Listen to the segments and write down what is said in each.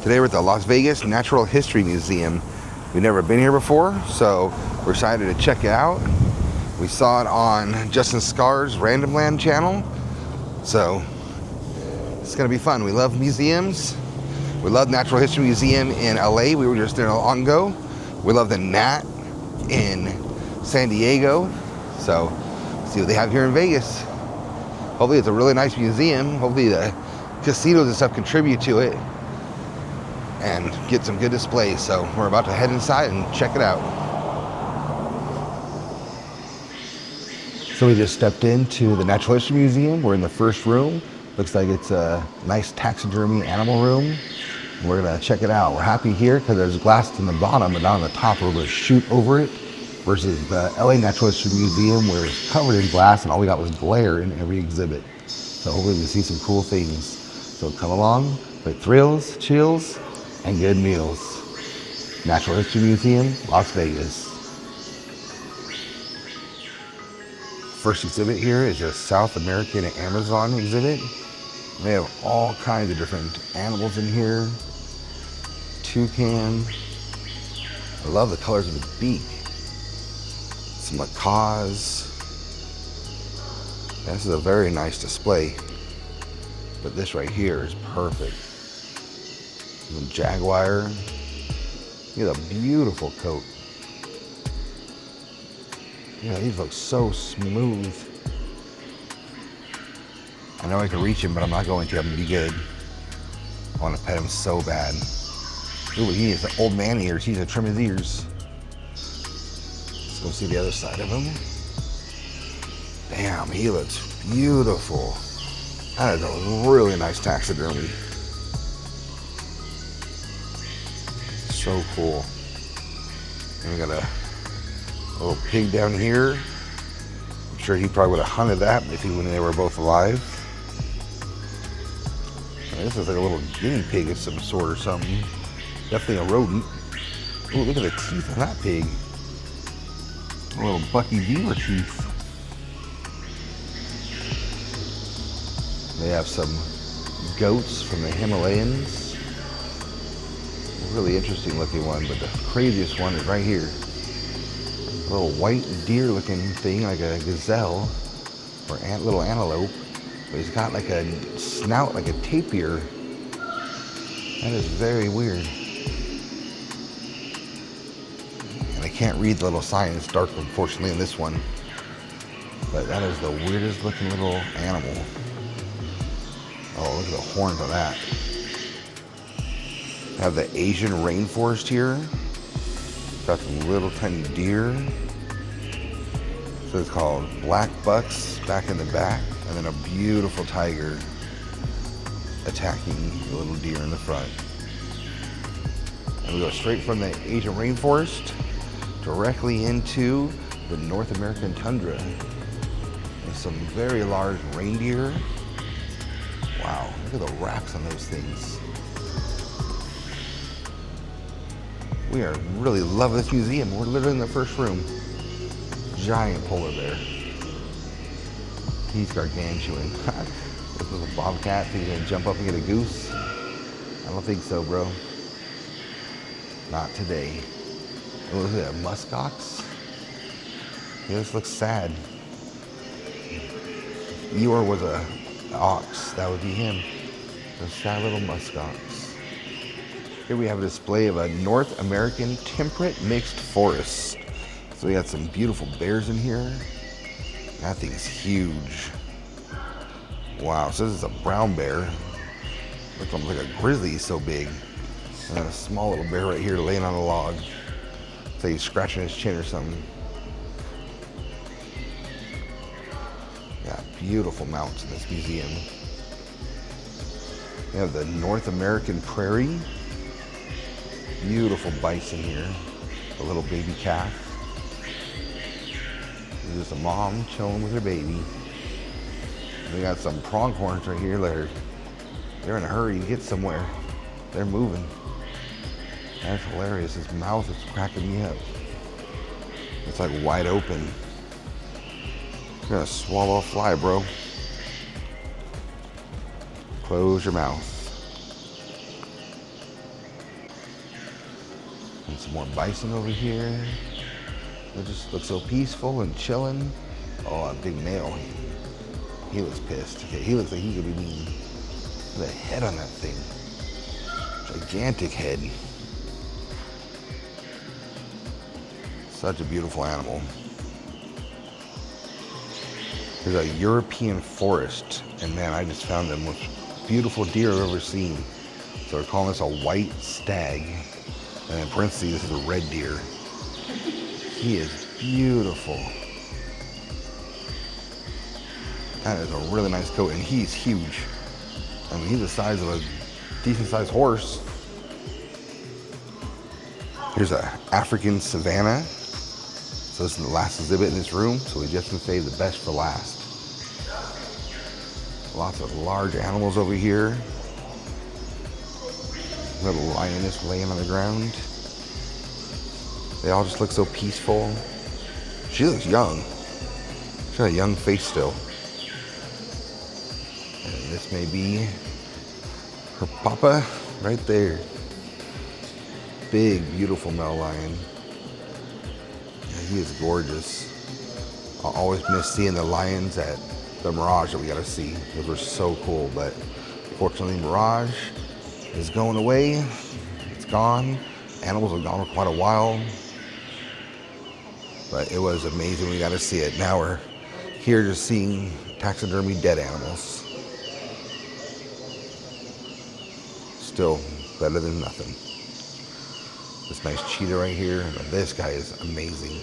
Today we're at the Las Vegas Natural History Museum. We've never been here before, so we're excited to check it out. We saw it on Justin Scar's Random Land channel, so it's gonna be fun. We love museums. We love Natural History Museum in LA. We were just there not long ago. We love the Nat in San Diego. So see what they have here in Vegas. Hopefully it's a really nice museum. Hopefully the casinos and stuff contribute to it and get some good displays. So we're about to head inside and check it out. So we just stepped into the Natural History Museum. We're in the first room. Looks like it's a nice taxidermy animal room. We're gonna check it out. We're happy here because there's glass in the bottom, but not on the top. We're gonna shoot over it versus the LA Natural History Museum where it's covered in glass and all we got was glare in every exhibit. So hopefully we see some cool things. So come along for thrills, chills, and good meals. Natural History Museum, Las Vegas. First exhibit here is a South American Amazon exhibit. They have all kinds of different animals in here. Toucan. I love the colors of its beak. Some macaws. This is a very nice display. But this right here is perfect. Some jaguar. He has a beautiful coat. Yeah, these look so smooth. I know I can reach him, but I'm not going to. I'm gonna be good. I want to pet him so bad. Ooh, he has old man ears. He's gonna trim his ears. Let's go see the other side of him. Damn, he looks beautiful. That is a really nice taxidermy. So cool. And we got a little pig down here. I'm sure he probably would have hunted that when they were both alive. And this is like a little guinea pig of some sort or something. Definitely a rodent. Ooh, look at the teeth on that pig. A little Bucky beaver teeth. They have some goats from the Himalayas. A really interesting looking one, but the craziest one is right here. A little white deer looking thing, like a gazelle or little antelope. But he's got like a snout, like a tapir. That is very weird. And I can't read the little sign, it's dark unfortunately in this one. But that is the weirdest looking little animal. Oh, look at the horns on that. I have the Asian rainforest here. Got some little tiny deer. So it's called black bucks back in the back, and then a beautiful tiger attacking the little deer in the front. And we go straight from the Asian rainforest directly into the North American tundra. With some very large reindeer. Wow, look at the wraps on those things. We are really loving this museum. We're literally in the first room. Giant polar bear. He's gargantuan. This is a bobcat. Think he's gonna jump up and get a goose? I don't think so, bro. Not today. Oh, look at that muskox. Yeah, this looks sad. Eeyore was a ox. That would be him. A sad little muskox. Here we have a display of a North American temperate mixed forest. So we got some beautiful bears in here. That thing's huge. Wow, so this is a brown bear. Looks almost like a grizzly, he's so big. And then a small little bear right here laying on a log. It's like he's scratching his chin or something. Yeah, beautiful mountains in this museum. We have the North American prairie. Beautiful bison here. A little baby calf. This is a mom chilling with her baby. We got some pronghorns right here. They're in a hurry to get somewhere. They're moving. That's hilarious. His mouth is cracking me up. It's like wide open. You're gonna swallow a fly, bro. Close your mouth. And some more bison over here. They just look so peaceful and chilling. Oh, a big male. He looks pissed. Okay, he looks like he could be mean. Look at the head on that thing. Gigantic head. Such a beautiful animal. There's a European forest, and man, I just found the most beautiful deer I've ever seen. So we're calling this a white stag, and in parentheses, this is a red deer. He is beautiful. That is a really nice coat, and he's huge. I mean, he's the size of a decent-sized horse. Here's an African savanna. So this is the last exhibit in this room, so we just can save the best for last. Lots of large animals over here. Little lioness laying on the ground. They all just look so peaceful. She looks young. She's got a young face still. And this may be her papa right there. Big, beautiful male lion. He is gorgeous. I always miss seeing the lions at the Mirage that we got to see. Those were so cool, but fortunately Mirage is going away. It's gone. Animals have gone for quite a while. But it was amazing we got to see it. Now we're here just seeing taxidermy dead animals. Still better than nothing. This nice cheetah right here. This guy is amazing.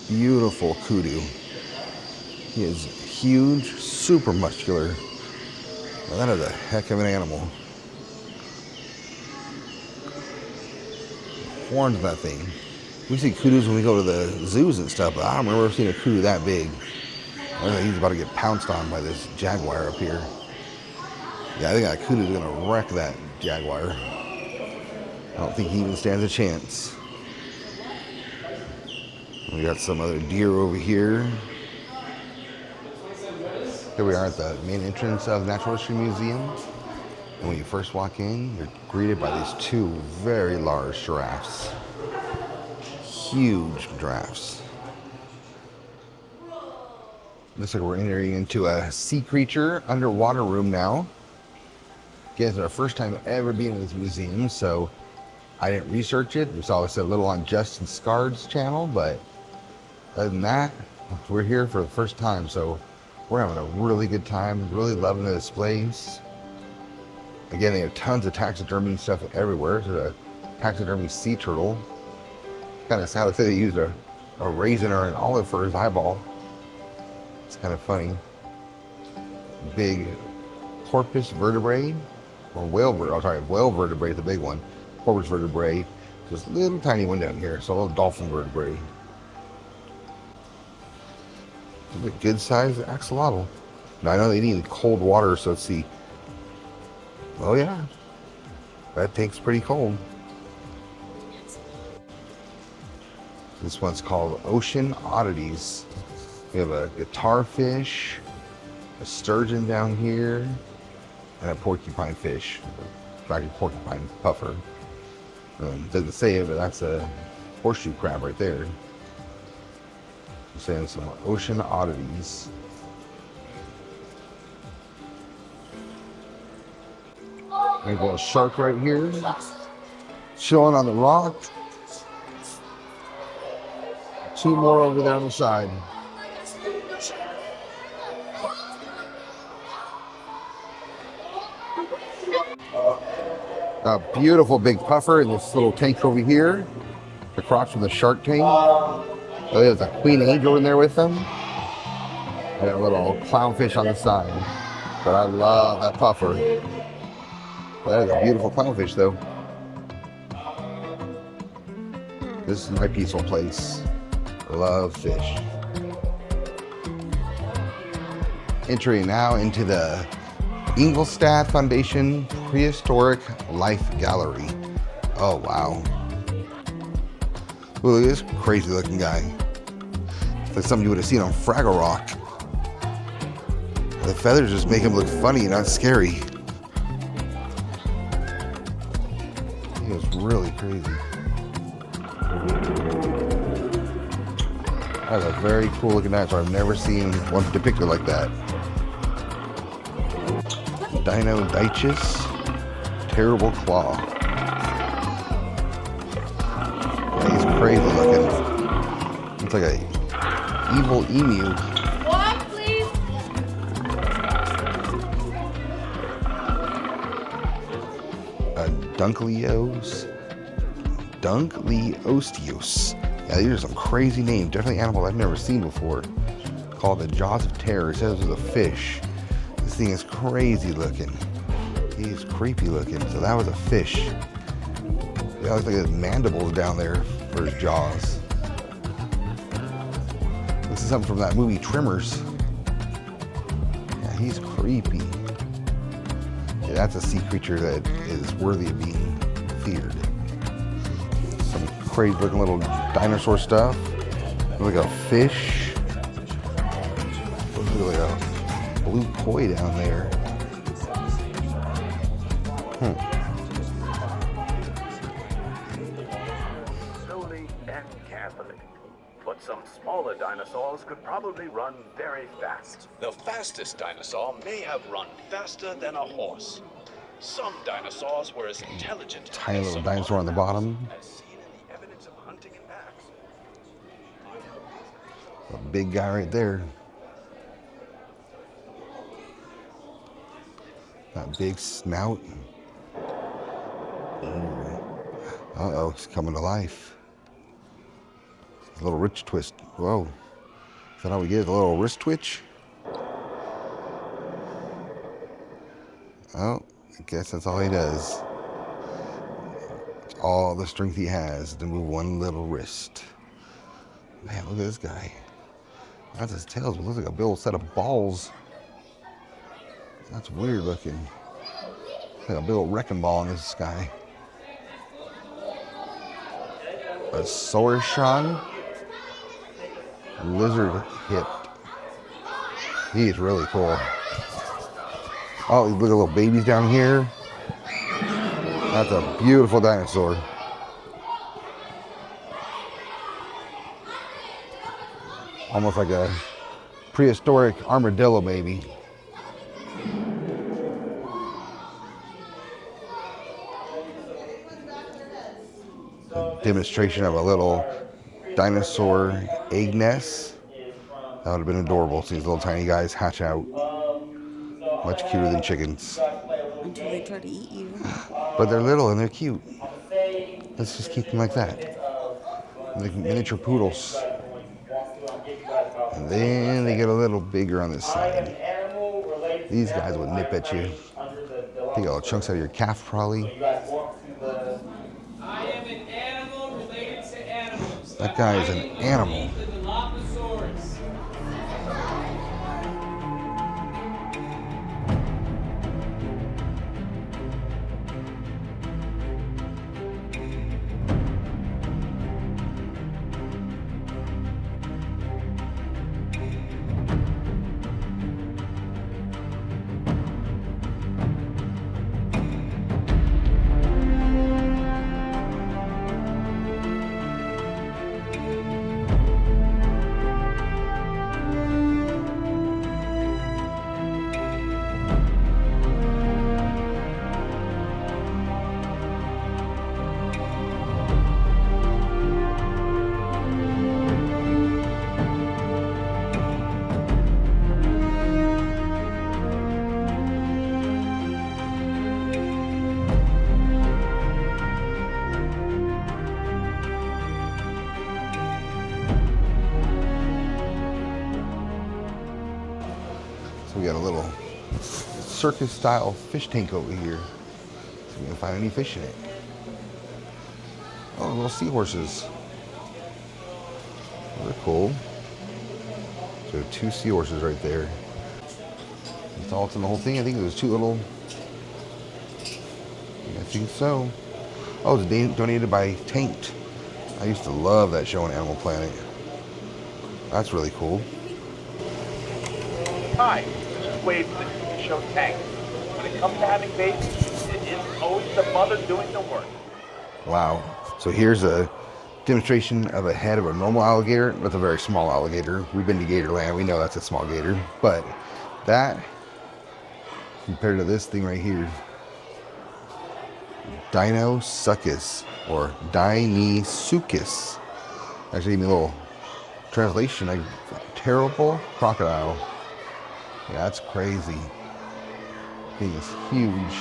Beautiful kudu. He is huge, super muscular. Now that is a heck of an animal. Horns of that thing. We see kudus when we go to the zoos and stuff, but I don't remember seeing a kudu that big. I think he's about to get pounced on by this jaguar up here. Yeah, I think that kudu is gonna wreck that jaguar. I don't think he even stands a chance. We got some other deer over here. Here we are at the main entrance of the Natural History Museum. And when you first walk in, you're greeted by these two very large giraffes. Huge giraffes. Looks like we're entering into a sea creature underwater room now. Again, it's our first time ever being in this museum, so I didn't research it. We saw a little on Justin Scard's channel, but other than that, we're here for the first time, so we're having a really good time, really loving the displays. Again, they have tons of taxidermy stuff everywhere. There's a taxidermy sea turtle. Kind of sad to say they used a raisin or an olive for his eyeball. It's kind of funny. Big porpoise vertebrae, or whale vertebrae is the big one. Porpoise vertebrae, just a little tiny one down here, so a little dolphin vertebrae. A good size axolotl. Now I know they need cold water, so let's see. Oh yeah, that tank's pretty cold. This one's called Ocean Oddities. We have a guitar fish, a sturgeon down here, and a porcupine fish. Actually, porcupine puffer. Doesn't say it, but that's a horseshoe crab right there. I'm saying some Ocean Oddities. We have a little shark right here, chilling on the rock. Two more over there on the side. A beautiful big puffer in this little tank over here, across from the shark tank. Oh, there's a queen angel in there with them, and a little clownfish on the side. But I love that puffer. That is a beautiful clownfish, though. This is my peaceful place. I love fish. Entering now into the Ingolstadt Foundation Prehistoric Life Gallery. Oh, wow. Look at this crazy looking guy. It's like something you would have seen on Fraggle Rock. The feathers just make him look funny and not scary. He was really crazy. That's a very cool looking dinosaur. I've never seen one depicted like that. Dino-Dichus, Terrible Claw. Yeah, he's crazy looking. It's like a evil emu. Walk, please. Dunkleosteus. Yeah, these are some crazy names. Definitely animals I've never seen before. Called the Jaws of Terror. It says it was a fish. This thing is crazy looking. He's creepy looking. So that was a fish. Yeah, looks like his mandibles down there for his jaws. This is something from that movie Tremors. Yeah, he's creepy. Yeah, that's a sea creature that is worthy of being feared. Some crazy looking little dinosaur stuff. Look like a fish. Look like a blue koi down there. Slowly and carefully. But some smaller dinosaurs could probably run very fast. The fastest dinosaur may have run faster than a horse. Some dinosaurs were as intelligent Tiny as little some dinosaur on the bottom. as seen in the evidence of hunting in packs. A big guy right there. That big snout. Uh-oh, he's coming to life. A little wrist twist. Whoa. Is that how we get it? A little wrist twitch? Oh, I guess that's all he does. It's all the strength he has to move one little wrist. Man, look at this guy. That's his tails, but it looks like a big old set of balls. That's weird looking. Like a big old wrecking ball in this guy. A Saurischian lizard hip. He's really cool. Oh, look at little babies down here. That's a beautiful dinosaur. Almost like a prehistoric armadillo baby. A demonstration of a little dinosaur egg nest. That would have been adorable. See these little tiny guys hatch out. Much cuter than chickens. Until they try to eat you. But they're little and they're cute. Let's just keep them like that. Like miniature poodles. And then they get a little bigger on this side. These guys would nip at you. Take all chunks out of your calf probably. I am an animal related to animals. That guy is an animal. The Dinosaurs. So we got a little circus style fish tank over here. See if we can find any fish in it. Oh, little seahorses. They're cool. So 2 seahorses right there. That's all it's in the whole thing. I think there's 2 little. I think so. Oh, it's donated by Tanked. I used to love that show on Animal Planet. That's really cool. Hi, this is Wade from the TV show Tank. When it comes to having babies, it is always the mother doing the work. Wow. So here's a demonstration of a head of a normal alligator with a very small alligator. We've been to Gatorland. We know that's a small gator. But that, compared to this thing right here, Dinosuchus or Deinosuchus. Actually, give me a little translation. A terrible crocodile. Yeah, that's crazy. Thing is huge.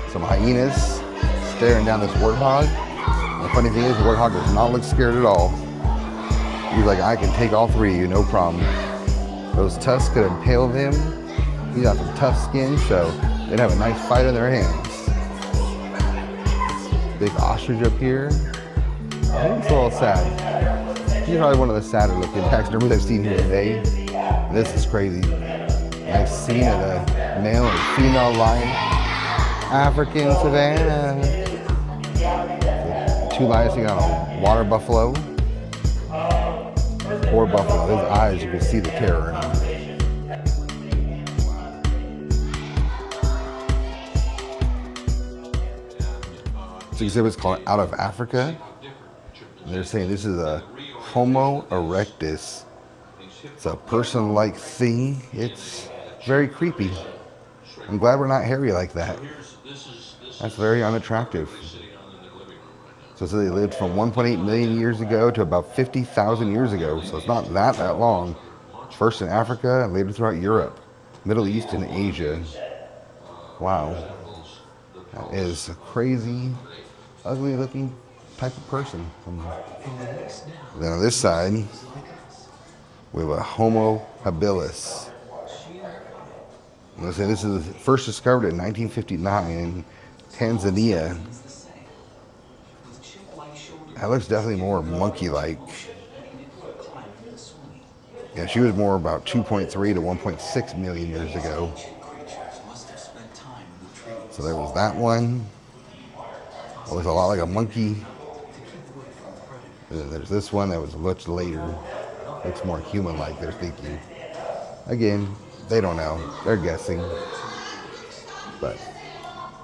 Some hyenas staring down this warthog. The funny thing is, the warthog does not look scared at all. He's like, I can take all three of you, no problem. Those tusks could impale them. He's got some tough skin, so they'd have a nice fight in their hands. Big ostrich up here. I think it's a little sad. He's probably one of the sadder looking taxidermies I've seen here today. This is crazy. Nice scene of the male and female lion. African savannah. Two lions sitting on a water buffalo. Poor buffalo. His eyes, you can see the terror in them. This exhibit's called Out of Africa. And they're saying this is a Homo erectus. It's a person-like thing. It's very creepy. I'm glad we're not hairy like that. That's very unattractive. So they lived from 1.8 million years ago to about 50,000 years ago. So it's not that long. First in Africa and later throughout Europe, Middle East, and Asia. Wow. That is a crazy, ugly looking type of person. Then on this side, we have a Homo habilis. I'm gonna say this is first discovered in 1959 in Tanzania. That looks definitely more monkey-like. Yeah, she was more about 2.3 to 1.6 million years ago. So there was that one. It looks a lot like a monkey. And then there's this one that was much later. Looks more human-like, they're thinking. Again, they don't know. They're guessing. But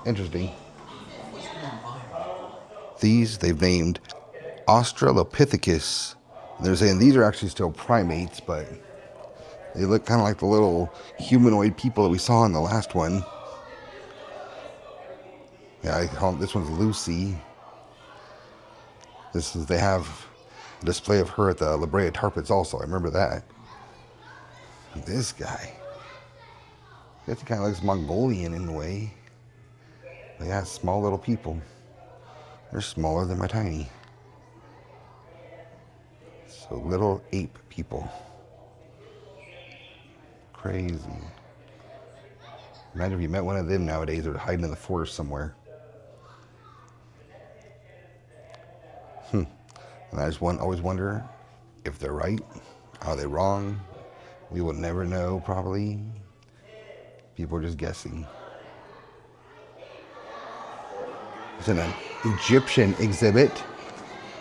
interesting. These they've named Australopithecus. They're saying these are actually still primates, but they look kind of like the little humanoid people that we saw in the last one. Yeah, I call this one's Lucy. They have a display of her at the La Brea Tar Pits also. I remember that. This guy. I guess he kind of looks Mongolian in a way. But yeah, small little people. They're smaller than my tiny. So little ape people. Crazy. Imagine if you met one of them nowadays, they're hiding in the forest somewhere. And I just always wonder if they're right. Are they wrong? We will never know, probably. People are just guessing. It's an Egyptian exhibit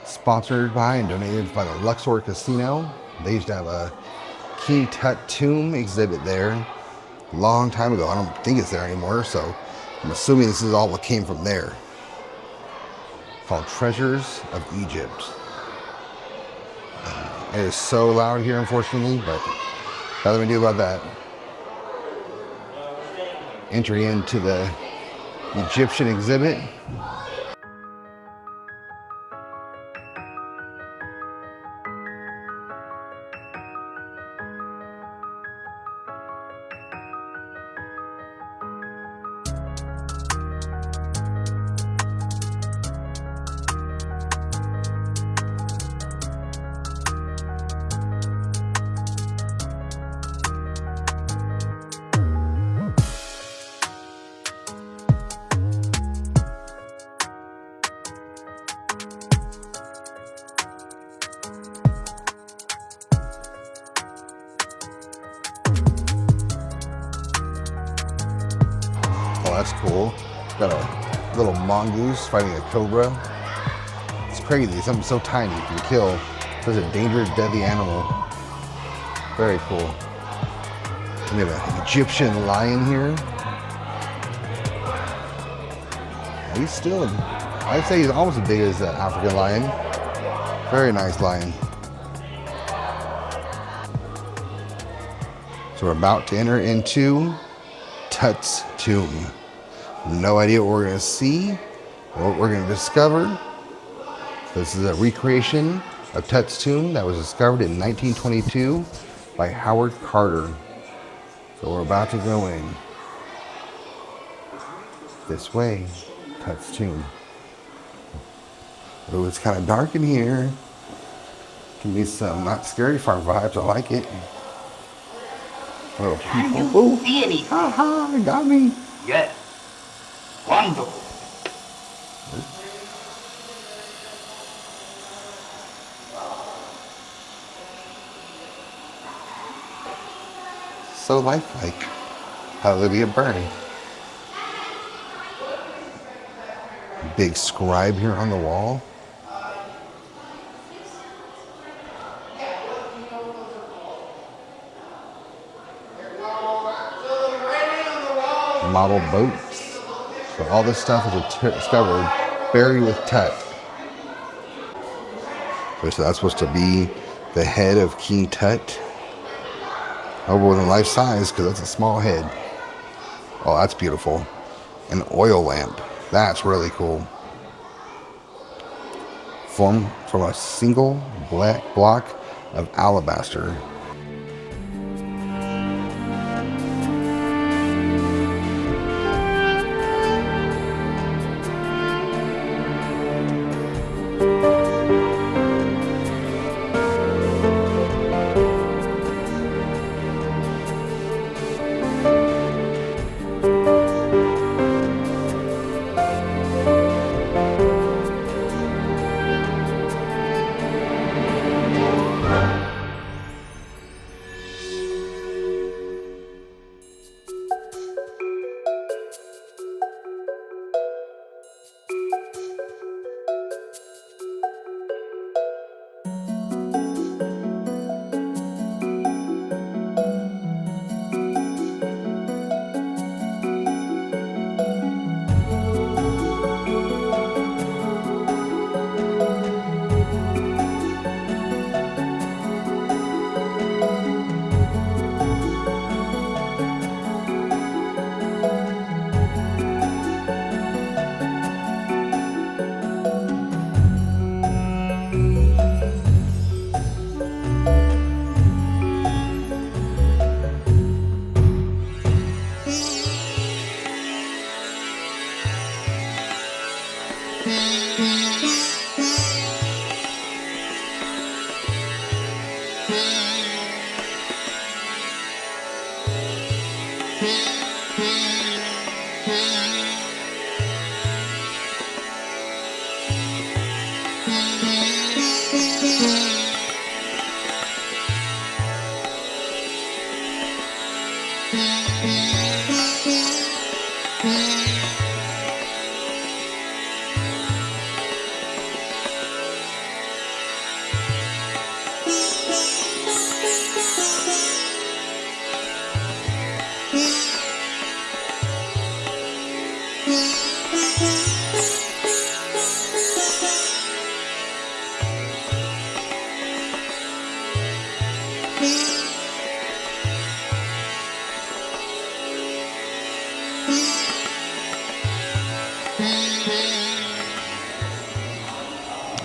sponsored by and donated by the Luxor Casino. They used to have a King Tut tomb exhibit there a long time ago. I don't think it's there anymore, so I'm assuming this is all what came from there. Called Treasures of Egypt. It is so loud here, unfortunately, but nothing we can do about that. Entry into the Egyptian exhibit. that's cool. Got a little mongoose fighting a cobra. It's crazy. Something so tiny can kill such a dangerous, deadly animal. Very cool. We have an Egyptian lion here. He's still, I'd say he's almost as big as the African lion. Very nice lion. So we're about to enter into Tut's tomb. No idea what we're going to see, or what we're going to discover. This is a recreation of Tut's tomb that was discovered in 1922 by Howard Carter. So we're about to go in this way, Tut's tomb. Oh, it's kind of dark in here. Give me some not scary farm vibes. I like it. Little people. Oh, See anything? haha, it got me. Yes. Wonderful. So lifelike. Hallelujah, burning. Big scribe here on the wall. Model boats. So all this stuff is discovered buried with Tut. So that's supposed to be the head of King Tut. Over than life size, because that's a small head. Oh, that's beautiful. An oil lamp. That's really cool. Formed from a single black block of alabaster.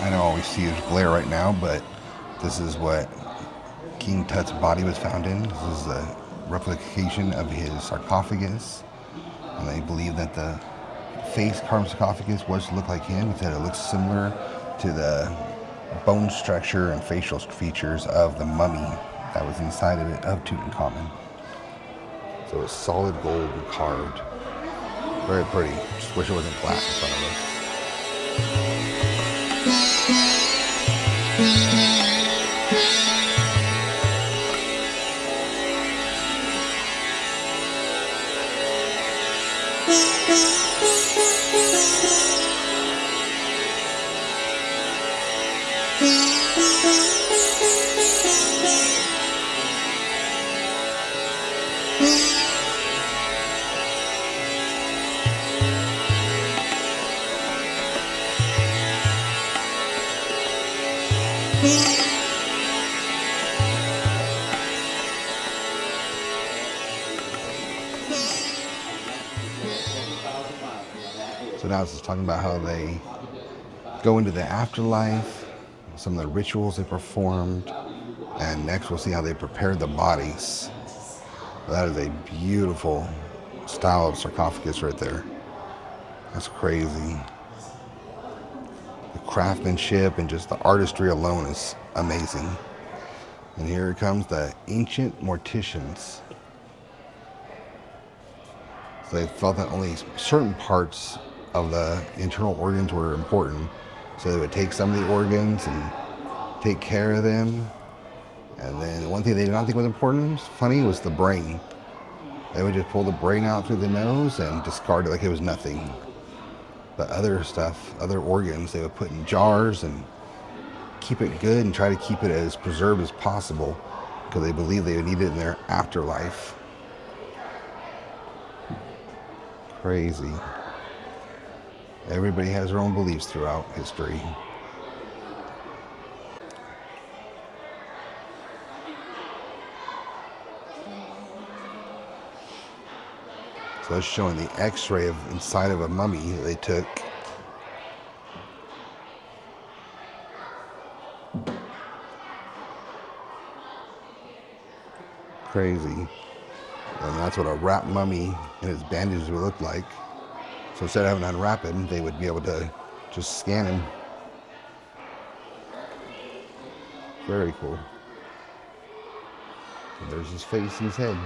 I know all we see is glare right now, but this is what King Tut's body was found in. This is a replication of his sarcophagus. And they believe that the face carved sarcophagus was to look like him. He said it looks similar to the bone structure and facial features of the mummy that was inside of it, of Tutankhamun. So it's solid gold and carved. Very pretty. Just wish it wasn't black in front of us. So now it's just talking about how they go into the afterlife, some of the rituals they performed, and next we'll see how they prepared the bodies. That is a beautiful style of sarcophagus right there. That's crazy. The craftsmanship and just the artistry alone is amazing. And here comes the ancient morticians. So they felt that only certain parts of the internal organs were important. So they would take some of the organs and take care of them. And then one thing they did not think was important, funny, was the brain. They would just pull the brain out through the nose and discard it like it was nothing. But other stuff, other organs, they would put in jars and keep it good and try to keep it as preserved as possible because they believed they would need it in their afterlife. Crazy. Everybody has their own beliefs throughout history. So it's showing the x-ray of inside of a mummy that they took. Crazy. And that's what a wrapped mummy and its bandages would look like. So instead of having to unwrap him, they would be able to just scan him. Very cool. And there's his face and his head.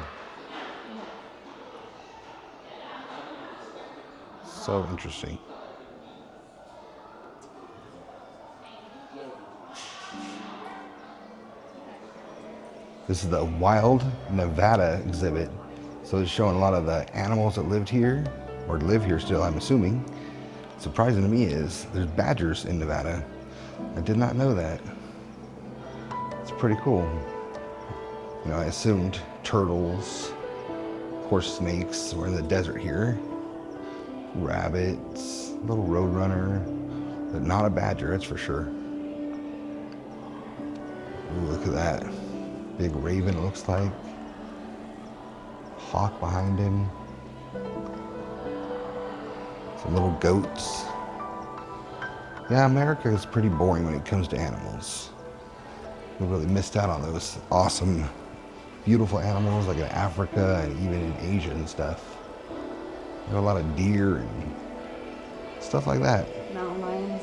So interesting. This is the Wild Nevada exhibit. So it's showing a lot of the animals that lived here, or live here still, I'm assuming. Surprising to me is there's badgers in Nevada. I did not know that. It's pretty cool. You know, I assumed turtles, of course snakes, we're in the desert here. Rabbits, little roadrunner, but not a badger, that's for sure. Ooh, look at that. Big raven, it looks like. Hawk behind him. Some little goats. Yeah, America is pretty boring when it comes to animals. We really missed out on those awesome, beautiful animals like in Africa and even in Asia and stuff. There are a lot of deer and stuff like that. Mountain lions.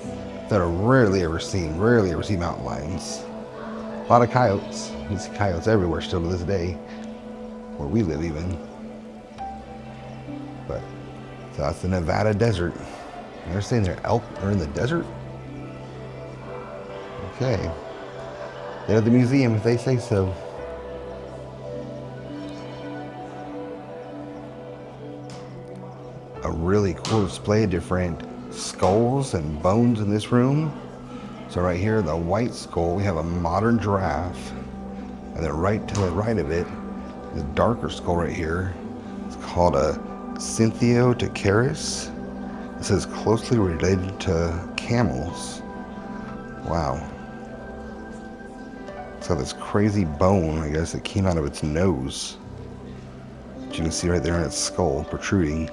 That are rarely ever see mountain lions. A lot of coyotes. You see coyotes everywhere still to this day, where we live even. But, so that's the Nevada desert. They're saying their elk are in the desert? Okay. They're at the museum if they say so. A really cool display of different skulls and bones in this room. So right here, the white skull, we have a modern giraffe. And then right to the right of it, the darker skull right here, it's called a Syntheotecaris. It says closely related to camels. Wow. It's got this crazy bone, I guess, that came out of its nose. Which you can see right there in its skull protruding.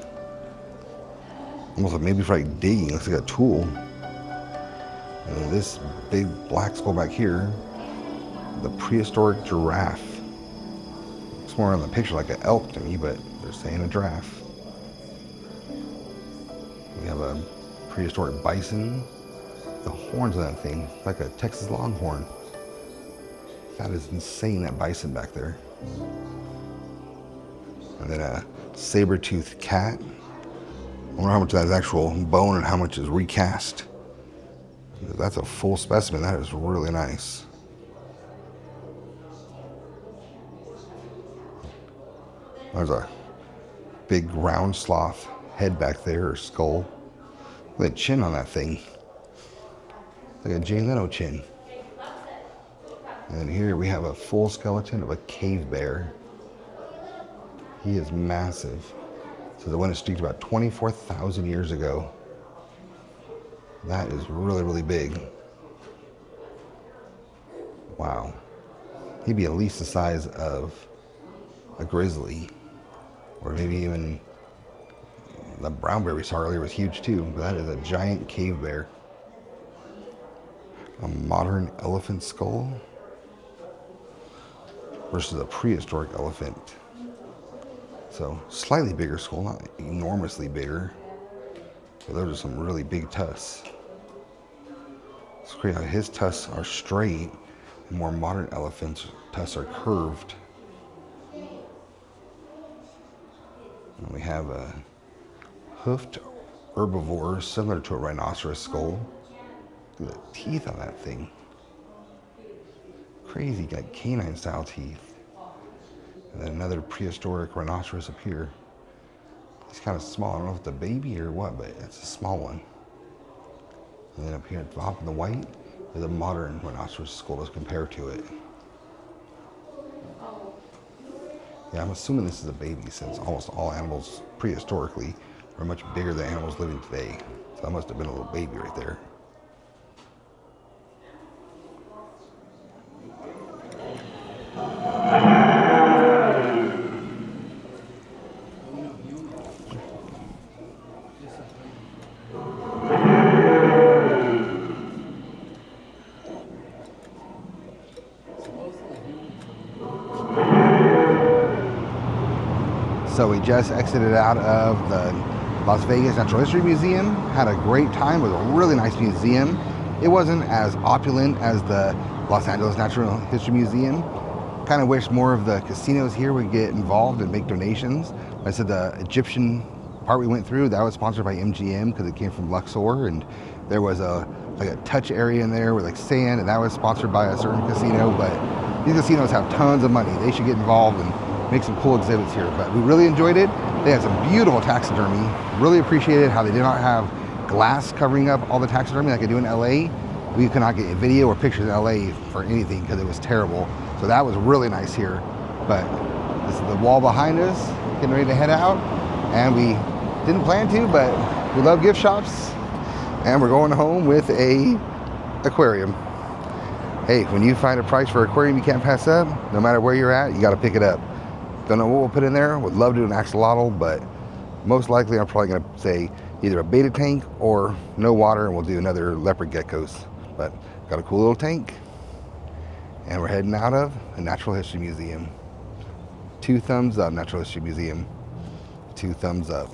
Almost like maybe for like digging, looks like a tool. And then this big black skull back here, the prehistoric giraffe. It's more on the picture like an elk to me, but they're saying a giraffe. We have a prehistoric bison. The horns of that thing, like a Texas Longhorn. That is insane, that bison back there. And then a saber-toothed cat. I wonder how much of that is actual bone and how much is recast. That's a full specimen. That is really nice. There's a big round sloth head back there, or skull. Look at the chin on that thing. Like a Jay Leno chin. And here we have a full skeleton of a cave bear. He is massive. So the one extinct about 24,000 years ago. That is really, really big. Wow. He'd be at least the size of a grizzly, or maybe even the brown bear we saw earlier was huge too, but that is a giant cave bear. A modern elephant skull versus a prehistoric elephant. So slightly bigger skull, not enormously bigger, but those are some really big tusks. It's great how his tusks are straight, and more modern elephants' tusks are curved. And we have a hoofed herbivore similar to a rhinoceros skull. Look at the teeth on that thing. Crazy, got canine style teeth. And then another prehistoric rhinoceros up here. He's kind of small. I don't know if it's a baby or what, but it's a small one. And then up here at the top in the white is a modern rhinoceros skull as compared to it. Yeah, I'm assuming this is a baby since almost all animals prehistorically are much bigger than animals living today. So that must have been a little baby right there. So we just exited out of the Las Vegas Natural History Museum. Had a great time. It was a really nice museum. It wasn't as opulent as the Los Angeles Natural History Museum. Kind of wish more of the casinos here would get involved and make donations. Like I said, the Egyptian part we went through, that was sponsored by MGM because it came from Luxor, and there was a touch area in there with like sand, and that was sponsored by a certain casino. But these casinos have tons of money. They should get involved and make some cool exhibits here. But we really enjoyed it. They had some beautiful taxidermy. Really appreciated how they did not have glass covering up all the taxidermy like they do in LA. We could not get a video or pictures in LA for anything because it was terrible. So that was really nice here. But this is the wall behind us, getting ready to head out. And we didn't plan to, but we love gift shops. And we're going home with a aquarium. Hey, when you find a price for an aquarium you can't pass up, no matter where you're at, you gotta pick it up. Don't know what we'll put in there. Would love to do an axolotl, but most likely I'm probably gonna say either a beta tank or no water, and we'll do another leopard geckos. But got a cool little tank, and we're heading out of a Natural History Museum. 2 thumbs up, Natural History Museum. 2 thumbs up.